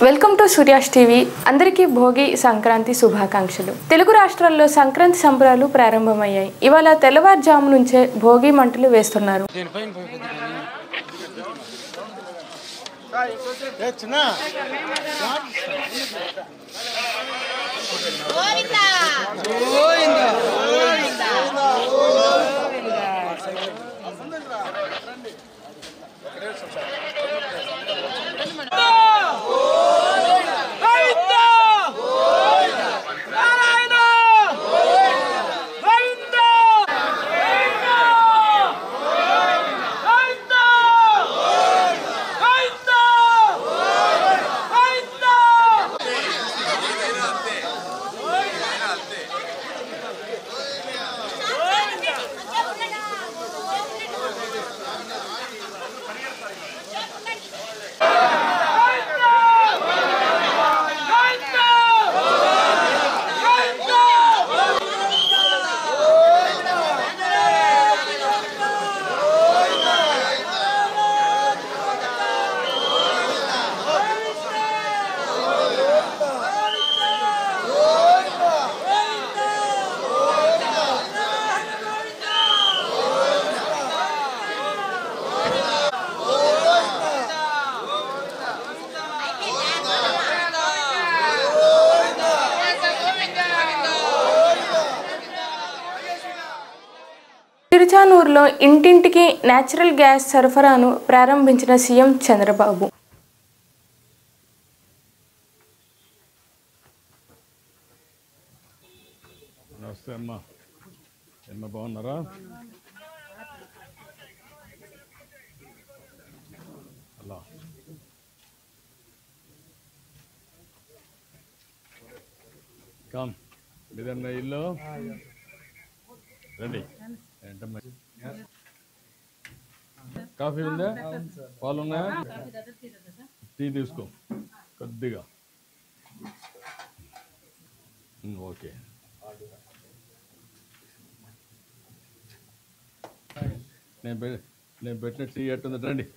Welcome to Surya's TV. అందరికీ భోగి సంక్రాంతి శుభాకాంక్షలు. తెలుగు రాష్ట్రాల్లో సంక్రాంతి సంబరాలు ప్రారంభమయ్యాయి. ఇవాళ తెల్లవారుజాము నుంచే భోగి మంటలు వేస్తున్నారు. తిరుచానూరులో ఇంటింటికి నేచురల్ గ్యాస్ సరఫరాను ప్రారంభించిన సీఎం చంద్రబాబు. నమస్తే అమ్మా, ఎన్న బాగున్నారా? అలా కామ్ మీదన్న ఇల్లు రండి. ఏంటమ్మా, కాఫీ ఉందా? పాలు ఉన్నాయా? టీ తీసుకో కొద్దిగా. ఓకే, నేను పెట్టిన టీ ఎట్టుంది రండి.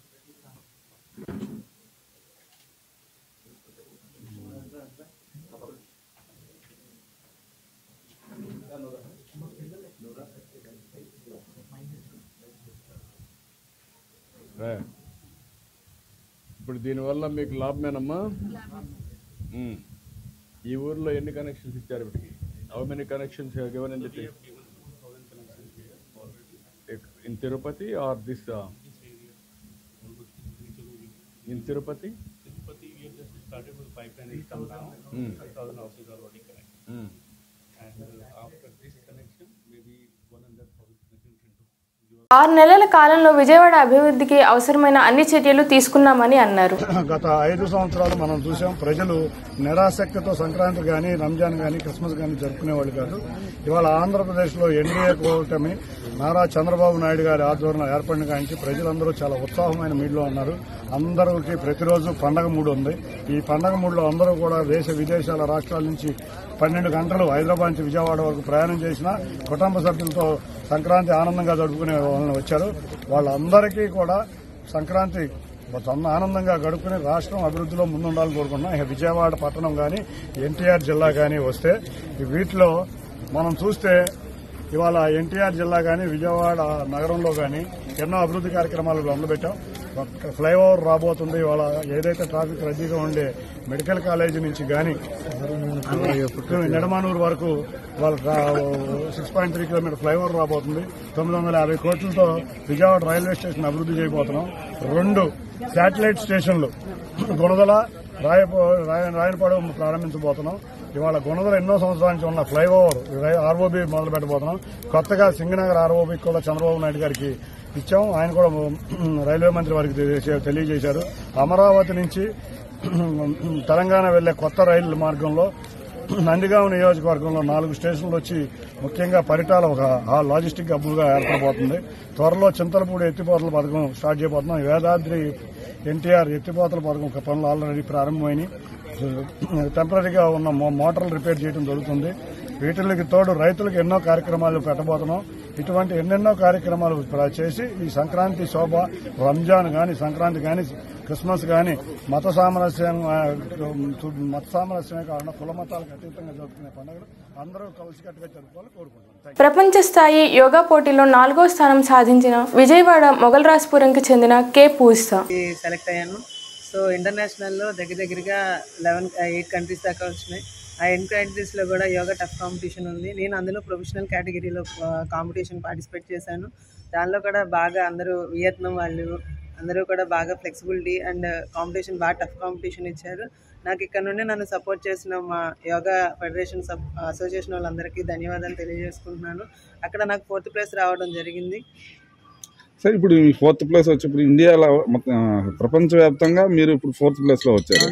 ఇప్పుడు దీనివల్ల మీకు లాభమేనమ్మా. ఈ ఊర్లో ఎన్ని కనెక్షన్స్ ఇచ్చారు ఇప్పటికి? How many connections given in the in Tirupati or this in Tirupati we have just started with pipeline system now. 5,000 houses are already connected, and after this connection maybe 100,000 connections into 6 నెలల కాలంలో విజయవాడ అభివృద్ధికి అవసరమైన అన్ని చర్యలు తీసుకున్నామని అన్నారు. గత 5 సంవత్సరాలు మనం చూసాం, ప్రజలు నిరాసక్తితో సంక్రాంతి కానీ, రంజాన్ కానీ, క్రిస్మస్ కానీ జరుపుకునేవాళ్ళు కాదు. ఇవాళ ఆంధ్రప్రదేశ్లో ఎన్డీఏ కూటమి నారా చంద్రబాబు నాయుడు గారి ఆధ్వర్యంలో ఏర్పడిన కాంచి ప్రజలందరూ చాలా ఉత్సాహమైన మూడ్లో ఉన్నారు. అందరికీ ప్రతిరోజు పండగ మూడు ఉంది. ఈ పండగ మూడులో అందరూ కూడా దేశ విదేశాల రాష్ట్రాల నుంచి 12 గంటలు హైదరాబాద్ నుంచి విజయవాడ వరకు ప్రయాణం చేసిన కుటుంబ సభ్యులతో సంక్రాంతి ఆనందంగా జరుపుకునే వాళ్ళని వచ్చారు. వాళ్ళందరికీ కూడా సంక్రాంతి ఆనందంగా గడుపుకుని రాష్ట్రం అభివృద్ధిలో ముందుండాలని కోరుకుంటున్నాం. విజయవాడ పట్టణం కానీ, ఎన్టీఆర్ జిల్లా కానీ వస్తే వీటిలో మనం చూస్తే ఇవాళ ఎన్టీఆర్ జిల్లా కానీ, విజయవాడ నగరంలో కానీ ఎన్నో అభివృద్ధి కార్యక్రమాలు మొదలుపెట్టాం. ఫ్లైఓవర్ రాబోతుంది. ఇవాళ ఏదైతే ట్రాఫిక్ రద్దీగా ఉండే మెడికల్ కాలేజీ నుంచి కానీ నెడమానూరు వరకు వాళ్ళ 6.3 కిలోమీటర్ ఫ్లైఓవర్ రాబోతుంది. 950 కోట్లతో విజయవాడ రైల్వే స్టేషన్ అభివృద్ధి చేయబోతున్నాం. 2 శాటిలైట్ స్టేషన్లు గుణదల, రాయనపాడు ప్రారంభించబోతున్నాం. ఇవాళ గుణదల ఎన్నో సంవత్సరాల నుంచి ఉన్న ఫ్లైఓవర్ ఆర్ఓబీ మొదలు పెట్టబోతున్నాం. కొత్తగా సింగనగర్ ఆర్ఓబీ కూడా చంద్రబాబు నాయుడు గారికి ఇచ్చాం. ఆయన కూడా రైల్వే మంత్రి వారికి తెలియజేశారు. అమరావతి నుంచి తెలంగాణ వెళ్లే కొత్త రైలు మార్గంలో నందిగామ నియోజకవర్గంలో 4 స్టేషన్లు వచ్చి ముఖ్యంగా పరిటాల ఒక లాజిస్టిక్ హబ్గా ఏర్పడబోతుంది. త్వరలో చింతలపూడి ఎత్తిపోతల పథకం స్టార్ట్ చేయబోతున్నాం. వేదాద్రి ఎన్టీఆర్ ఎత్తిపోతల పథకం పనులు ఆల్రెడీ ప్రారంభమైనవి. టెంపరీగా ఉన్న మోటార్లు రిపేర్ చేయడం జరుగుతుంది. వీటికి తోడు రైతులకు ఎన్నో కార్యక్రమాలు పెట్టబోతున్నాం. ఇటువంటి ఎన్నెన్నో కార్యక్రమాలు చేసి ఈ సంక్రాంతి శోభ రంజాన్ గాని, సంక్రాంతి గాని, క్రిస్మస్ గాని మత సామరస్యమే కాకుండా కుల మతాలకు అతీతంగా జరుపుకునే పండుగలు అందరూ కలిసికట్టుగా జరుపుకోవాలని కోరుకుంటున్నాం. ప్రపంచ స్థాయి యోగా పోటీలో 4వ స్థానం సాధించిన విజయవాడ మొగల్రాజ్పురంకి చెందిన కే పూజిత సెలెక్ట్ అయ్యాను. సో ఇంటర్నేషనల్లో దగ్గరగా 8 కంట్రీస్ దాకా వచ్చినాయి. ఆ 8 కంట్రీస్లో కూడా యోగా టఫ్ కాంపిటీషన్ ఉంది. నేను అందులో ప్రొఫెషనల్ కేటగిరీలో కాంపిటీషన్ పార్టిసిపేట్ చేశాను. దానిలో కూడా బాగా అందరూ వియత్నాం వాళ్ళు అందరూ కూడా బాగా ఫ్లెక్సిబిలిటీ అండ్ కాంపిటీషన్ బాగా టఫ్ కాంపిటీషన్ ఇచ్చారు. నాకు ఇక్కడ నుండి నన్ను సపోర్ట్ చేసిన మా యోగా ఫెడరేషన్ అసోసియేషన్ వాళ్ళందరికీ ధన్యవాదాలు తెలియజేసుకుంటున్నాను. అక్కడ నాకు 4th ప్లేస్ రావడం జరిగింది. సార్, ఇప్పుడు 4th ప్లేస్ వచ్చి ఇప్పుడు ఇండియాలో ప్రపంచవ్యాప్తంగా మీరు ఇప్పుడు 4th ప్లేస్లో వచ్చారు.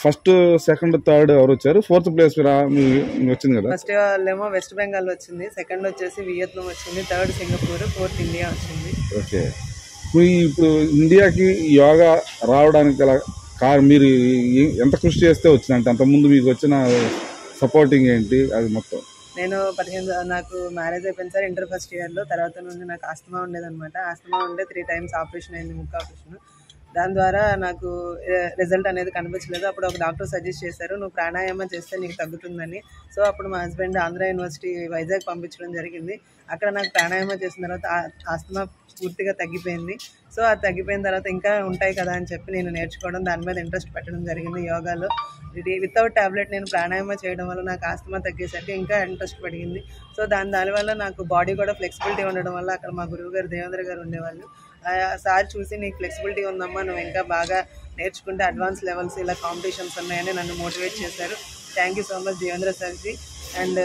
ఫస్ట్, సెకండ్, థర్డ్ ఎవరు వచ్చారు? 4th ప్లేస్ వచ్చింది కదా? ఫస్ట్ ఏమో వెస్ట్ బెంగాల్ వచ్చింది, సెకండ్ వచ్చేసి వియత్నాం వచ్చింది, థర్డ్ సింగపూర్, 4th ఇండియా వచ్చింది. ఓకే. ఇప్పుడు ఇండియాకి యోగా రావడానికి గల మీరు ఎంత కృషి చేస్తే వచ్చిందంటే అంతకుముందు మీకు వచ్చిన సపోర్టింగ్ ఏంటి అది మొత్తం? నేను నాకు మ్యారేజ్ అయిపోయింది సార్ ఇంటర్ ఫస్ట్ ఇయర్లో. తర్వాత నుండి నాకు ఆస్తమా ఉండేదన్నమాట. ఆస్తమా ఉండే 3 times ఆపరేషన్ అయింది, ముక్కు ఆపరేషన్. దాని ద్వారా నాకు రిజల్ట్ అనేది కనిపించలేదు. అప్పుడు ఒక డాక్టర్ సజెస్ట్ చేశారు, నువ్వు ప్రాణాయామం చేస్తే నీకు తగ్గుతుందని. సో అప్పుడు మా హస్బెండ్ ఆంధ్ర యూనివర్సిటీ వైజాగ్ పంపించడం జరిగింది. అక్కడ నాకు ప్రాణాయామం చేసిన తర్వాత ఆస్తమా పూర్తిగా తగ్గిపోయింది. సో అది తగ్గిపోయిన తర్వాత ఇంకా ఉంటాయి కదా అని చెప్పి నేను నేర్చుకోవడం, దాని మీద ఇంట్రెస్ట్ పెట్టడం జరిగింది యోగాలో. వితౌట్ ట్యాబ్లెట్ నేను ప్రాణాయామం చేయడం వల్ల నాకు ఆస్తమా తగ్గేసరికి ఇంకా ఇంట్రెస్ట్ పెరిగింది. సో దానివల్ల నాకు బాడీ కూడా ఫ్లెక్సిబిలిటీ ఉండడం వల్ల అక్కడ మా గురువు గారు దేవేంద్ర గారు ఉండేవాళ్ళు. సార్ చూసి నీకు ఫ్లెక్సిబిలిటీ ఉందమ్మా, నువ్వు ఇంకా బాగా నేర్చుకుంటే అడ్వాన్స్ లెవెల్స్ ఇలా కాంపిటీషన్స్ ఉన్నాయని నన్ను మోటివేట్ చేశారు. Thank you so much Devendra సార్జీ. And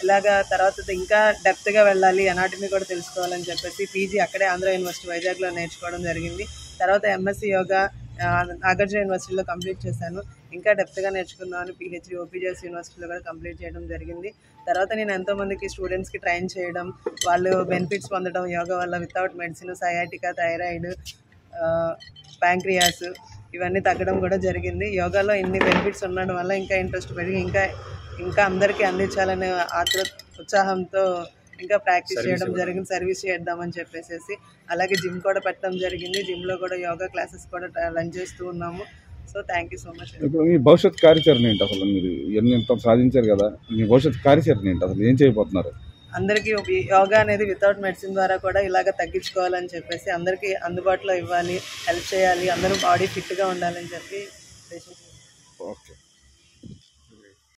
ఇలాగా తర్వాత ఇంకా డెప్త్గా వెళ్ళాలి, అనాటమీ కూడా తెలుసుకోవాలని చెప్పేసి పీజీ అక్కడే ఆంధ్ర యూనివర్సిటీ వైజాగ్లో నేర్చుకోవడం జరిగింది. తర్వాత ఎంఎస్సీ యోగా నాగార్జున యూనివర్సిటీలో కంప్లీట్ చేశాను. ఇంకా డెప్త్గా నేర్చుకుందామని పిహెచ్డి ఓపీజీఎస్ యూనివర్సిటీలో కూడా కంప్లీట్ చేయడం జరిగింది. తర్వాత నేను ఎంతోమందికి స్టూడెంట్స్కి ట్రైన్ చేయడం, వాళ్ళు బెనిఫిట్స్ పొందడం యోగా వల్ల without medicine, sciatica, thyroid, pancreas ఇవన్నీ తగ్గడం కూడా జరిగింది. యోగాలో ఇన్ని బెనిఫిట్స్ ఉండడం వల్ల ఇంకా ఇంట్రెస్ట్ పెరిగి ఇంకా అందరికీ అందించాలనే ఉత్సాహంతో ఇంకా ప్రాక్టీస్ చేయడం జరిగింది, సర్వీస్ చేద్దామని చెప్పేసి. అలాగే జిమ్ కూడా పెట్టడం జరిగింది. జిమ్లో కూడా యోగా క్లాసెస్ కూడా రన్ చేస్తూ ఉన్నాము. So thank you so much. ఇప్పుడు మీ భవిష్యత్ కార్యాచరణ ఏంటి? అసలు మీరు ఎంత సాధించారు కదా, మీ భవిష్యత్ కార్యాచరణ ఏంటి? అసలు ఏం చేయబోతున్నారు? అందరికీ యోగా అనేది వితౌట్ మెడిసిన్ ద్వారా కూడా ఇలాగ తగ్గించుకోవాలని చెప్పేసి అందరికీ అందుబాటులో ఇవ్వాలి, హెల్ప్ చేయాలి, అందరూ బాడీ ఫిట్గా ఉండాలని చెప్పి. ఓకే.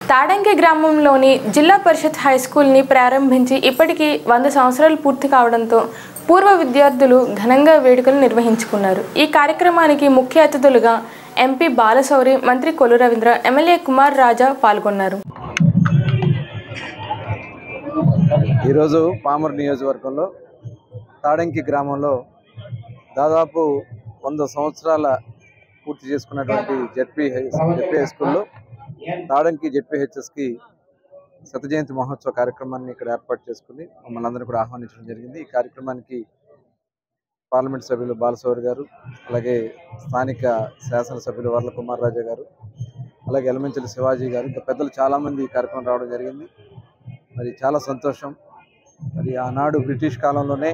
తాడంకి గ్రామంలోని జిల్లా పరిషత్ హై స్కూల్ని ప్రారంభించి ఇప్పటికీ 100 సంవత్సరాలు పూర్తి కావడంతో పూర్వ విద్యార్థులు ఘనంగా వేడుకలు నిర్వహించుకున్నారు. ఈ కార్యక్రమానికి ముఖ్య అతిథులుగా ఎంపీ బాలశౌరి, మంత్రి కొల్లు రవీంద్ర, ఎమ్మెల్యే కుమార్ రాజా పాల్గొన్నారు. ఈరోజు పామూరు నియోజకవర్గంలో తాడంకి గ్రామంలో దాదాపు 100 సంవత్సరాల పూర్తి చేసుకున్నటువంటి జెడ్పీ హై స్కూల్లో తాడంకి జెడ్పీహెచ్ఎస్కి శత జయంతి మహోత్సవ కార్యక్రమాన్ని ఇక్కడ ఏర్పాటు చేసుకుని మమ్మల్ని అందరూ కూడా ఆహ్వానించడం జరిగింది. ఈ కార్యక్రమానికి పార్లమెంట్ సభ్యులు బాలశౌరి గారు, అలాగే స్థానిక శాసనసభ్యులు వర్ల కుమార్ రాజా గారు, అలాగే ఎలమంచిలి శివాజీ గారు, ఇంకా పెద్దలు చాలామంది ఈ కార్యక్రమం రావడం జరిగింది. మరి చాలా సంతోషం. మరి ఆనాడు బ్రిటిష్ కాలంలోనే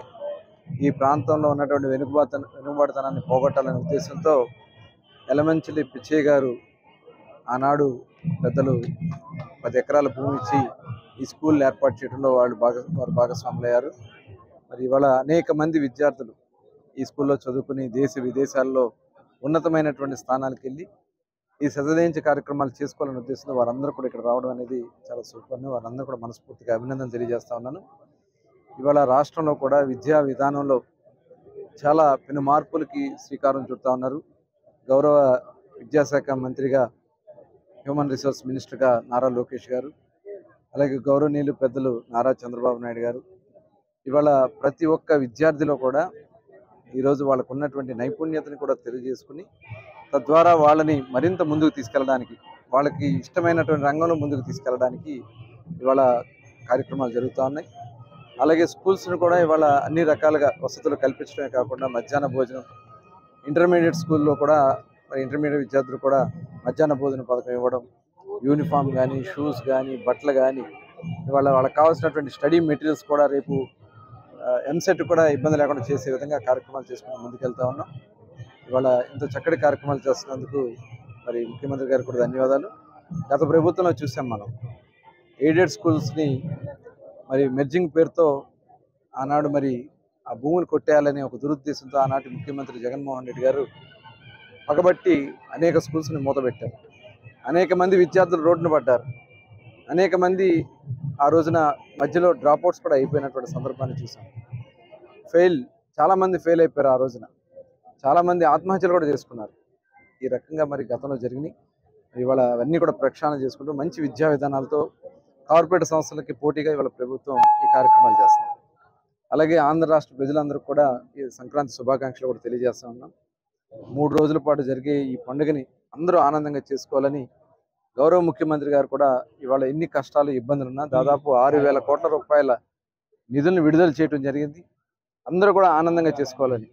ఈ ప్రాంతంలో ఉన్నటువంటి వెనుకబాటుతనాన్ని పోగొట్టాలనే ఉద్దేశంతో ఎలమంచిలి పిచ్చయ్య గారు ఆనాడు పెద్దలు 10 ఎకరాల భూమి ఇచ్చి ఈ స్కూల్ ఏర్పాటు చేయడంలో వారు భాగస్వాములయ్యారు. మరి ఇవాళ అనేక మంది విద్యార్థులు ఈ స్కూల్లో చదువుకుని దేశ విదేశాల్లో ఉన్నతమైనటువంటి స్థానాలకు వెళ్ళి ఈ శతజయంతి కార్యక్రమాలు చేసుకోవాలనే ఉద్దేశంతో వారందరూ కూడా ఇక్కడ రావడం అనేది చాలా సూపర్. వారందరూ కూడా మనస్ఫూర్తిగా అభినందనలు తెలియజేస్తా ఉన్నాను. ఇవాళ రాష్ట్రంలో కూడా విద్యా విధానంలో చాలా పెను మార్పులకి శ్రీకారం చుడతా ఉన్నారు. గౌరవ విద్యాశాఖ మంత్రిగా, హ్యూమన్ రిసోర్స్ మినిస్టర్గా నారా లోకేష్ గారు, అలాగే గౌరవనీయులు పెద్దలు నారా చంద్రబాబు నాయుడు గారు ఇవాళ ప్రతి ఒక్క విద్యార్థిలో కూడా ఈరోజు వాళ్ళకు ఉన్నటువంటి నైపుణ్యతని కూడా తెలియజేసుకుని తద్వారా వాళ్ళని మరింత ముందుకు తీసుకెళ్ళడానికి, వాళ్ళకి ఇష్టమైనటువంటి రంగంలో ముందుకు తీసుకెళ్ళడానికి ఇవాళ కార్యక్రమాలు జరుగుతూ ఉన్నాయి. అలాగే స్కూల్స్ను కూడా ఇవాళ అన్ని రకాలుగా వసతులు కల్పించడమే కాకుండా మధ్యాహ్న భోజనం, ఇంటర్మీడియట్ స్కూల్లో కూడా ఇంటర్మీడియట్ విద్యార్థులు కూడా మధ్యాహ్న భోజన పథకం ఇవ్వడం, యూనిఫామ్ కానీ, షూస్ కానీ, బట్టలు కానీ, ఇవాళ వాళ్ళకి కావాల్సినటువంటి స్టడీ మెటీరియల్స్ కూడా రేపు ఎంసెట్ కూడా ఇబ్బంది లేకుండా చేసే విధంగా కార్యక్రమాలు చేసుకుని ముందుకెళ్తా ఉన్నాం. ఇవాళ ఇంత చక్కటి కార్యక్రమాలు చేస్తున్నందుకు మరి ముఖ్యమంత్రి గారికి కూడా ధన్యవాదాలు. గత ప్రభుత్వంలో చూసాం మనం ఎయిడెడ్ స్కూల్స్ని మరి మెర్జింగ్ పేరుతో ఆనాడు మరి ఆ భూములు కొట్టేయాలని ఒక దురుద్దేశంతో ఆనాటి ముఖ్యమంత్రి జగన్మోహన్ రెడ్డి గారు పగబట్టి అనేక స్కూల్స్ని మూతపెట్టారు. అనేక మంది విద్యార్థులు రోడ్డున పడ్డారు. అనేక మంది ఆ రోజున మధ్యలో డ్రాప్అవుట్స్ కూడా అయిపోయినటువంటి సందర్భాన్ని చూసాం. చాలామంది ఫెయిల్ అయిపోయారు. ఆ రోజున చాలామంది ఆత్మహత్యలు కూడా చేసుకున్నారు. ఈ రకంగా మరి గతంలో జరిగినాయి. ఇవాళ అవన్నీ కూడా ప్రక్షాళన చేసుకుంటూ మంచి విద్యా విధానాలతో కార్పొరేట్ సంస్థలకి పోటీగా ఇవాళ ప్రభుత్వం ఈ కార్యక్రమాలు చేస్తుంది. అలాగే ఆంధ్ర రాష్ట్ర ప్రజలందరూ కూడా ఈ సంక్రాంతి శుభాకాంక్షలు కూడా తెలియజేస్తా ఉన్నాం. 3 రోజుల పాటు జరిగే ఈ పండుగని అందరూ ఆనందంగా చేసుకోవాలని గౌరవ ముఖ్యమంత్రి గారు కూడా ఇవాళ ఎన్ని కష్టాలు ఇబ్బందులున్నా దాదాపు 6,000 కోట్ల రూపాయల నిధులను విడుదల చేయడం జరిగింది. అందరూ కూడా ఆనందంగా చేసుకోవాలని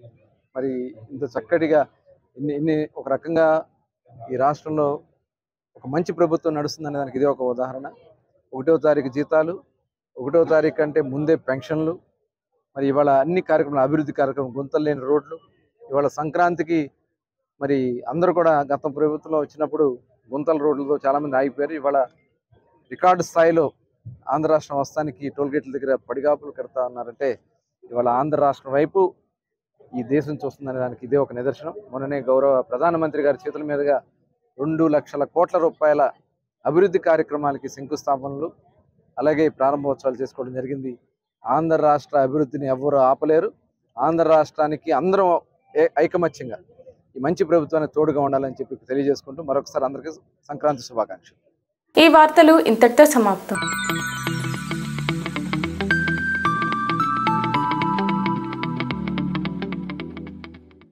మరి ఇంత చక్కటిగా ఇన్ని ఒక రకంగా ఈ రాష్ట్రంలో ఒక మంచి ప్రభుత్వం నడుస్తుందనే దానికి ఇదే ఒక ఉదాహరణ. 1వ తారీఖు జీతాలు, 1వ తారీఖు అంటే ముందే పెన్షన్లు, మరి ఇవాళ అన్ని కార్యక్రమాలు, అభివృద్ధి కార్యక్రమం, గుంతలు లేని రోడ్లు. ఇవాళ సంక్రాంతికి మరి అందరూ కూడా గత ప్రభుత్వంలో వచ్చినప్పుడు గుంతల రోడ్లతో చాలామంది ఆగిపోయారు. ఇవాళ రికార్డు స్థాయిలో ఆంధ్ర రాష్ట్రం వస్తానికి టోల్గేట్ల దగ్గర పడిగాపులు కడతా ఉన్నారంటే ఇవాళ ఆంధ్ర రాష్ట్రం వైపు ఈ దేశం చూస్తుందనే దానికి ఇదే ఒక నిదర్శనం. మొన్ననే గౌరవ ప్రధానమంత్రి గారి చేతుల మీదుగా 2 లక్షల కోట్ల రూపాయల అభివృద్ధి కార్యక్రమాలకి శంకుస్థాపనలు అలాగే ప్రారంభోత్సవాలు చేసుకోవడం జరిగింది. ఆంధ్ర రాష్ట్ర అభివృద్ధిని ఎవ్వరూ ఆపలేరు. ఆంధ్ర రాష్ట్రానికి అందరం ఐకమత్యంగా ఈ మంచి ప్రభుత్వానికి తోడుగా ఉండాలని చెప్పి తెలియజేసుకుంటూ మరొకసారి అందరికీ సంక్రాంతి శుభాకాంక్షలు. ఈ వార్తలు ఇంతటితో సమాప్తం.